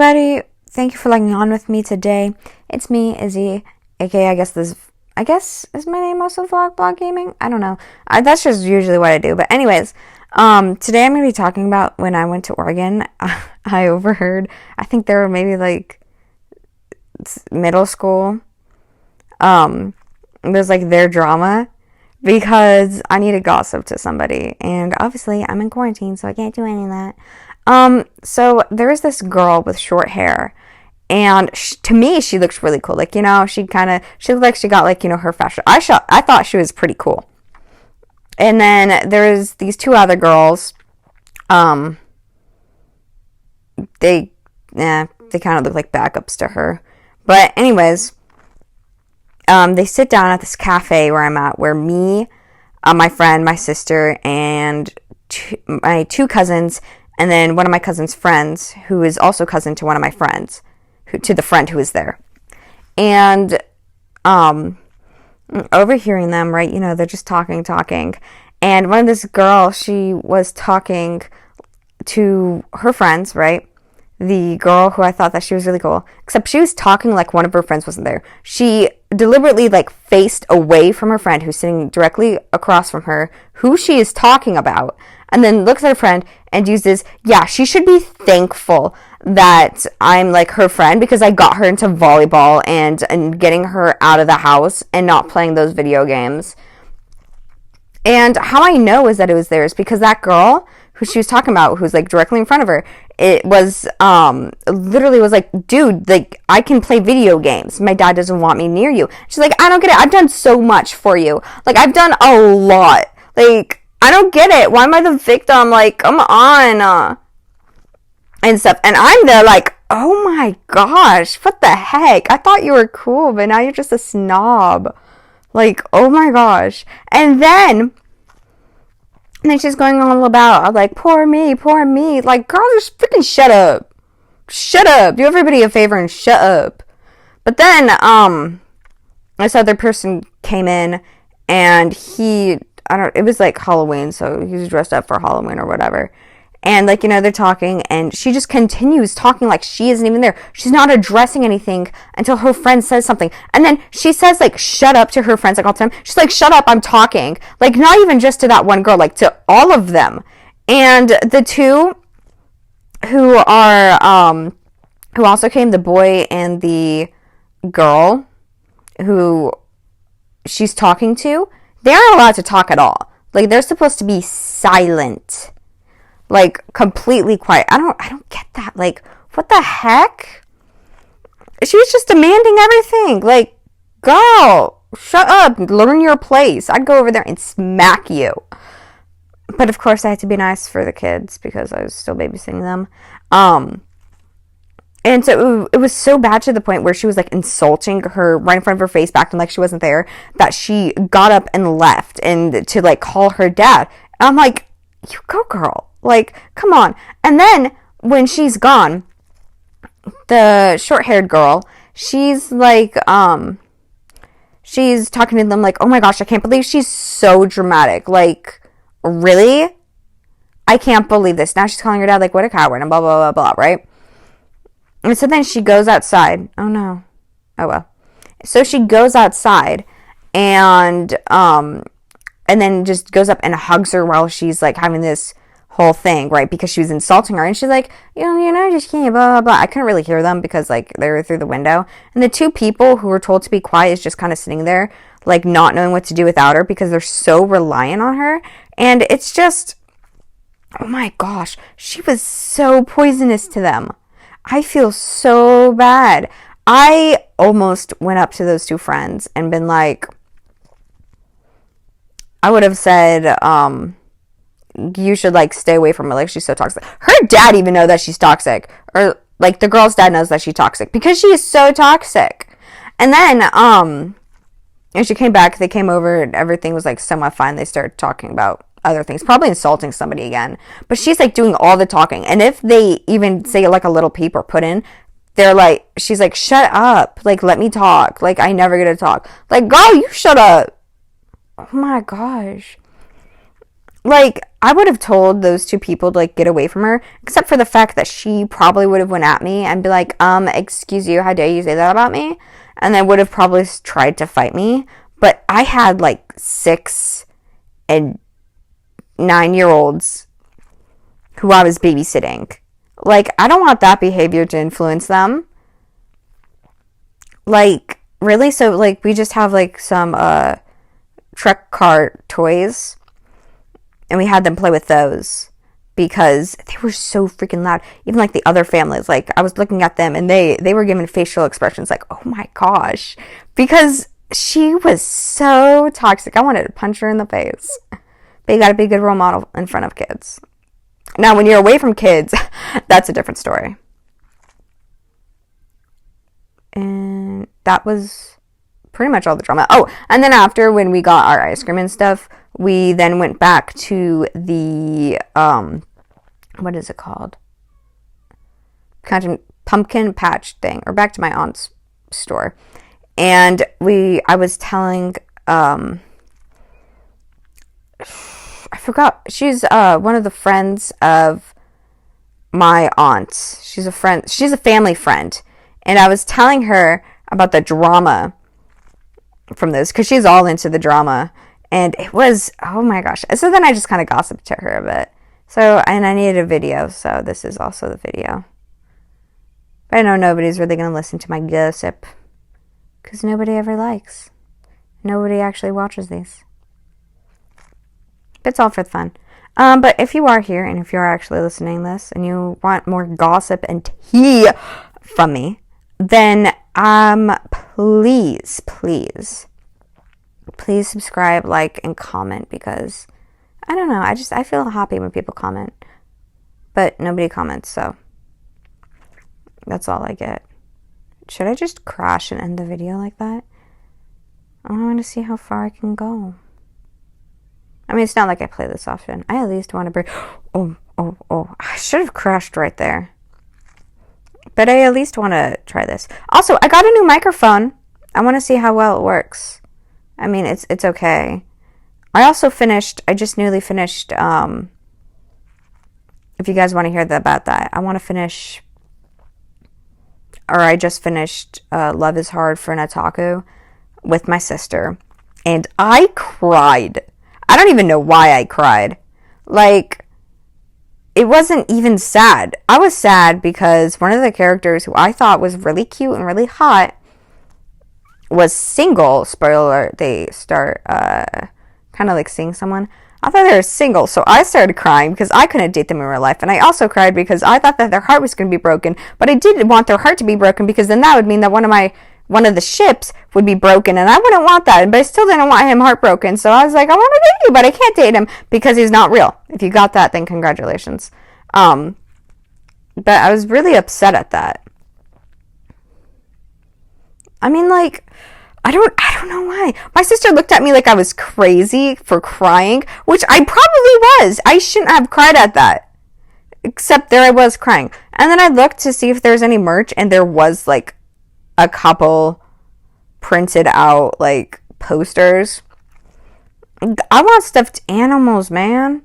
everybody. Thank you for logging on with me today. It's me, Izzy, aka I guess is my name also Vlog Gaming? I don't know. That's just usually what I do. But anyways, today I'm going to be talking about when I went to Oregon. I overheard, I think there were maybe like middle school. There's like their drama because I need to gossip to somebody. And obviously I'm in quarantine, so I can't do any of that. So there was this girl with short hair, and to me, she looks really cool. Like, you know, she looked like she got like, you know, her fashion. I thought she was pretty cool. And then there's these two other girls. They kind of look like backups to her. But anyways, they sit down at this cafe where I'm at, where me, my friend, my sister, and my two cousins, and then one of my cousin's friends, who is also cousin to one of my friends, to the friend who was there. And overhearing them, right, you know, they're just talking. And one of this girl, she was talking to her friends, right? The girl who I thought that she was really cool, except she was talking like one of her friends wasn't there. She deliberately like faced away from her friend who's sitting directly across from her, who she is talking about, and then looks at her friend and uses, yeah, she should be thankful that I'm like her friend because I got her into volleyball and getting her out of the house and not playing those video games. And how I know is that it was theirs because that girl who she was talking about, who's like directly in front of her, it was literally was like, dude, like I can play video games. My dad doesn't want me near you. She's like, I don't get it. I've done so much for you. Like I've done a lot. Like I don't get it. Why am I the victim? Like, come on. And stuff. And I'm there like, oh my gosh, what the heck? I thought you were cool, but now you're just a snob. Like, oh my gosh. And then she's going on about, like, poor me. Like, girl, just freaking shut up. Shut up. Do everybody a favor and shut up. But then, this other person came in, and it was like Halloween, so he was dressed up for Halloween or whatever. And, like, you know, they're talking, and she just continues talking like she isn't even there. She's not addressing anything until her friend says something. And then she says, like, shut up to her friends, like, all the time. She's like, shut up, I'm talking. Like, not even just to that one girl, like, to all of them. And the two who are, who also came, the boy and the girl who she's talking to, they aren't allowed to talk at all. Like, they're supposed to be silent. Like, completely quiet. I don't get that. Like, what the heck? She was just demanding everything. Like, girl, shut up. Learn your place. I'd go over there and smack you. But, of course, I had to be nice for the kids because I was still babysitting them. And so it was so bad to the point where she was, like, insulting her right in front of her face, acting like she wasn't there, that she got up and left and to, like, call her dad. And I'm like, you go, girl. Like, come on. And then, when she's gone, the short-haired girl, she's like, she's talking to them like, oh my gosh, I can't believe she's so dramatic. Like, really? I can't believe this. Now she's calling her dad, like, what a coward, and blah, blah, blah, blah, right? And so then she goes outside. Oh, no. Oh, well. So she goes outside, and then just goes up and hugs her while she's, like, having this whole thing, right? Because she was insulting her, and she's like, you know, just can't, blah, blah, blah. I couldn't really hear them because, like, they were through the window. And the two people who were told to be quiet is just kind of sitting there, like, not knowing what to do without her because they're so reliant on her. And it's just, oh my gosh, she was so poisonous to them. I feel so bad. I almost went up to those two friends and been like, I would have said, you should, like, stay away from her. Like, she's so toxic. Her dad even know that she's toxic. Or, like, the girl's dad knows that she's toxic. Because she is so toxic. And then, and she came back. They came over. And everything was, like, somewhat fine. They started talking about other things. Probably insulting somebody again. But she's, like, doing all the talking. And if they even say, like, a little peep or put in, they're like, she's like, shut up. Like, let me talk. Like, I never get to talk. Like, girl, you shut up. Oh, my gosh. Like, I would have told those two people to like get away from her, except for the fact that she probably would have went at me and be like, excuse you, how dare you say that about me? And then would have probably tried to fight me. But I had like 6 and 9-year-olds who I was babysitting. Like, I don't want that behavior to influence them. Like, really? So, like, we just have, like, some, truck car toys. And we had them play with those. Because they were so freaking loud. Even, like, the other families. Like, I was looking at them and they were giving facial expressions like, oh my gosh. Because she was so toxic. I wanted to punch her in the face. But you gotta be a good role model in front of kids. Now, when you're away from kids, that's a different story. And that was pretty much all the drama. Oh, and then after, when we got our ice cream and stuff, we then went back to the, what is it called? Kind of pumpkin patch thing, or back to my aunt's store. And I was telling, I forgot. She's one of the friends of my aunt. She's a friend. She's a family friend. And I was telling her about the drama from this, because she's all into the drama. And it was, oh my gosh. So then I just kind of gossiped to her a bit. So, and I needed a video, so this is also the video. But I know nobody's really going to listen to my gossip, because nobody ever likes. Nobody actually watches these. It's all for fun. But if you are here, and if you are actually listening to this, and you want more gossip and tea from me, then please subscribe, like, and comment, because I don't know, I feel happy when people comment, but nobody comments, so that's all I get. Should I just crash and end the video like that? I want to see how far I can go. I mean, it's not like I play this often. I at least want to break. Oh. I should have crashed right there. But I at least want to try this. Also, I got a new microphone. I want to see how well it works. I mean, it's okay. I just nearly finished, if you guys want to hear about that, I just finished Love is Hard for an Otaku with my sister. And I cried. I don't even know why I cried. Like, it wasn't even sad. I was sad because one of the characters who I thought was really cute and really hot was single. Spoiler alert, they start kind of like seeing someone. I thought they were single, so I started crying because I couldn't date them in real life. And I also cried because I thought that their heart was going to be broken. But I didn't want their heart to be broken, because then that would mean that one of the ships would be broken, and I wouldn't want that. But I still didn't want him heartbroken. So I was like, I want to date you, but I can't date him because he's not real. If you got that, then congratulations. But I was really upset at that. I mean, like, I don't know why. My sister looked at me like I was crazy for crying, which I probably was. I shouldn't have cried at that. Except there I was crying. And then I looked to see if there's any merch, and there was, like, a couple printed out, like, posters. I want stuffed animals, man.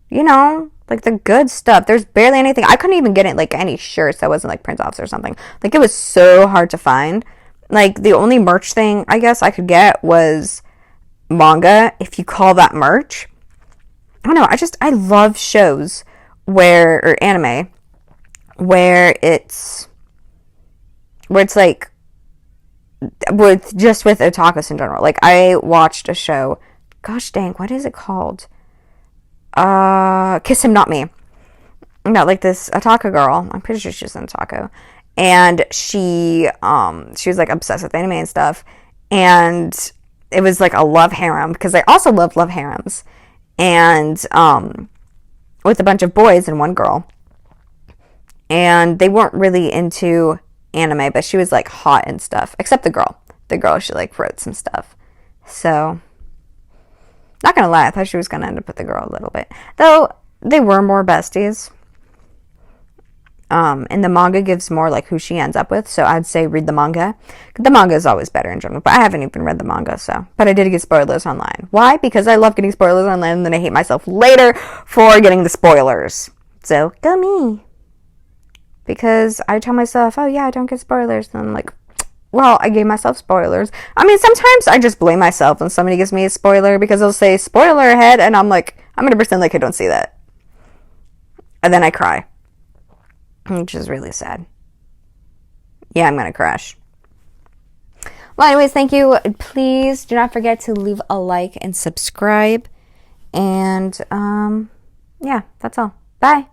You know, like the good stuff. There's barely anything. I couldn't even get it, like, any shirts that wasn't, like, print offs or something. Like, it was so hard to find. Like, the only merch thing I guess I could get was manga, if you call that merch. I don't know. I love shows or anime, where it's like, with otakus in general. Like, I watched a show, gosh dang, what is it called? Kiss Him Not Me. About, like, this otaku girl. I'm pretty sure she's an otaku. And she was, like, obsessed with anime and stuff. And it was, like, a love harem, because I also love love harems. And, with a bunch of boys and one girl. And they weren't really into anime, but she was, like, hot and stuff. Except the girl. The girl, she, like, wrote some stuff. So, not gonna lie, I thought she was gonna end up with the girl a little bit. Though, they were more besties. And the manga gives more like who she ends up with. So I'd say read the manga. The manga is always better in general, but I haven't even read the manga. But I did get spoilers online. Why? Because I love getting spoilers online, and then I hate myself later for getting the spoilers. So go me. Because I tell myself, oh yeah, I don't get spoilers. And I'm like, well, I gave myself spoilers. I mean, sometimes I just blame myself when somebody gives me a spoiler because they'll say spoiler ahead, and I'm like, I'm gonna pretend like I don't see that. And then I cry, which is really sad. Yeah, I'm gonna crash. Well, anyways, thank you. Please do not forget to leave a like and subscribe. And yeah, that's all. Bye.